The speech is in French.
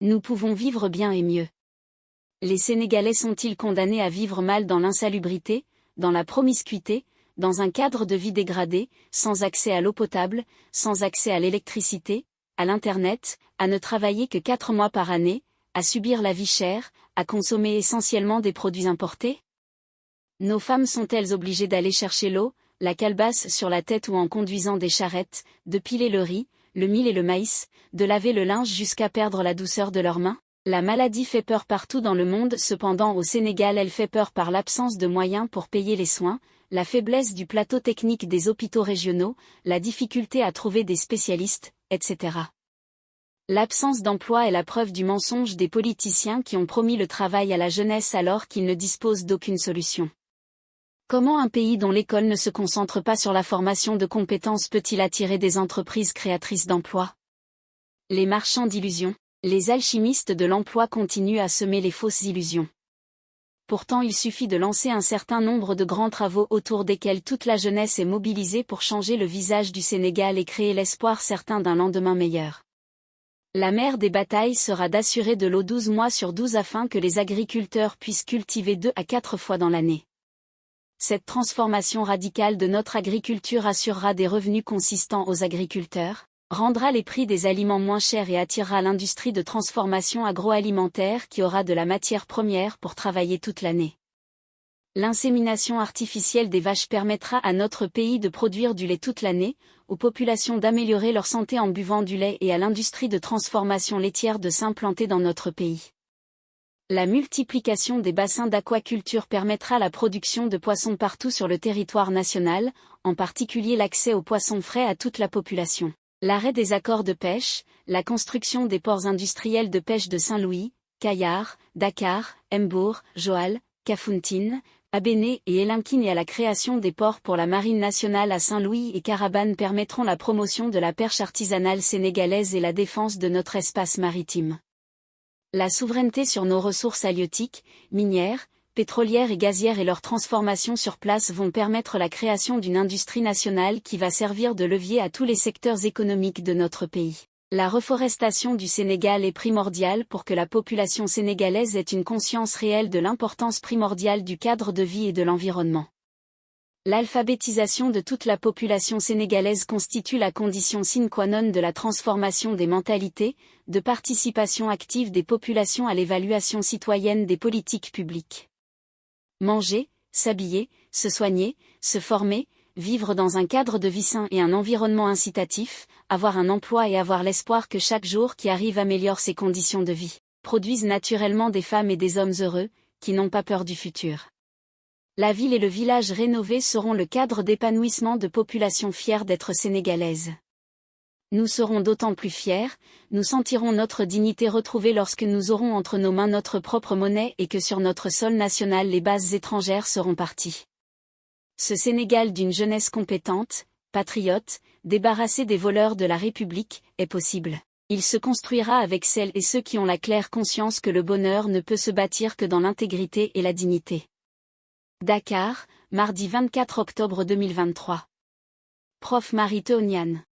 Nous pouvons vivre bien et mieux. Les Sénégalais sont-ils condamnés à vivre mal dans l'insalubrité, dans la promiscuité, dans un cadre de vie dégradé, sans accès à l'eau potable, sans accès à l'électricité, à l'Internet, à ne travailler que 4 mois par année, à subir la vie chère, à consommer essentiellement des produits importés? Nos femmes sont-elles obligées d'aller chercher l'eau, la calebasse sur la tête ou en conduisant des charrettes, de piler le riz, le mil et le maïs, de laver le linge jusqu'à perdre la douceur de leurs mains? La maladie fait peur partout dans le monde, cependant au Sénégal elle fait peur par l'absence de moyens pour payer les soins, la faiblesse du plateau technique des hôpitaux régionaux, la difficulté à trouver des spécialistes, etc. L'absence d'emploi est la preuve du mensonge des politiciens qui ont promis le travail à la jeunesse alors qu'ils ne disposent d'aucune solution. Comment un pays dont l'école ne se concentre pas sur la formation de compétences peut-il attirer des entreprises créatrices d'emplois? Les marchands d'illusions, les alchimistes de l'emploi continuent à semer les fausses illusions. Pourtant il suffit de lancer un certain nombre de grands travaux autour desquels toute la jeunesse est mobilisée pour changer le visage du Sénégal et créer l'espoir certain d'un lendemain meilleur. La mère des batailles sera d'assurer de l'eau 12 mois sur 12 afin que les agriculteurs puissent cultiver 2 à 4 fois dans l'année. Cette transformation radicale de notre agriculture assurera des revenus consistants aux agriculteurs, rendra les prix des aliments moins chers et attirera l'industrie de transformation agroalimentaire qui aura de la matière première pour travailler toute l'année. L'insémination artificielle des vaches permettra à notre pays de produire du lait toute l'année, aux populations d'améliorer leur santé en buvant du lait et à l'industrie de transformation laitière de s'implanter dans notre pays. La multiplication des bassins d'aquaculture permettra la production de poissons partout sur le territoire national, en particulier l'accès aux poissons frais à toute la population. L'arrêt des accords de pêche, la construction des ports industriels de pêche de Saint-Louis, Kayar, Dakar, Mbour, Joal, Kafountine, Abéné et Elinkine et à la création des ports pour la Marine nationale à Saint-Louis et Carabane permettront la promotion de la pêche artisanale sénégalaise et la défense de notre espace maritime. La souveraineté sur nos ressources halieutiques, minières, pétrolières et gazières et leur transformation sur place vont permettre la création d'une industrie nationale qui va servir de levier à tous les secteurs économiques de notre pays. La reforestation du Sénégal est primordiale pour que la population sénégalaise ait une conscience réelle de l'importance primordiale du cadre de vie et de l'environnement. L'alphabétisation de toute la population sénégalaise constitue la condition sine qua non de la transformation des mentalités, de participation active des populations à l'évaluation citoyenne des politiques publiques. Manger, s'habiller, se soigner, se former, vivre dans un cadre de vie sain et un environnement incitatif, avoir un emploi et avoir l'espoir que chaque jour qui arrive améliore ses conditions de vie, produisent naturellement des femmes et des hommes heureux, qui n'ont pas peur du futur. La ville et le village rénovés seront le cadre d'épanouissement de populations fières d'être sénégalaises. Nous serons d'autant plus fiers, nous sentirons notre dignité retrouvée lorsque nous aurons entre nos mains notre propre monnaie et que sur notre sol national les bases étrangères seront parties. Ce Sénégal d'une jeunesse compétente, patriote, débarrassée des voleurs de la République, est possible. Il se construira avec celles et ceux qui ont la claire conscience que le bonheur ne peut se bâtir que dans l'intégrité et la dignité. Dakar, mardi 24 octobre 2023. Prof Marie Théoniane.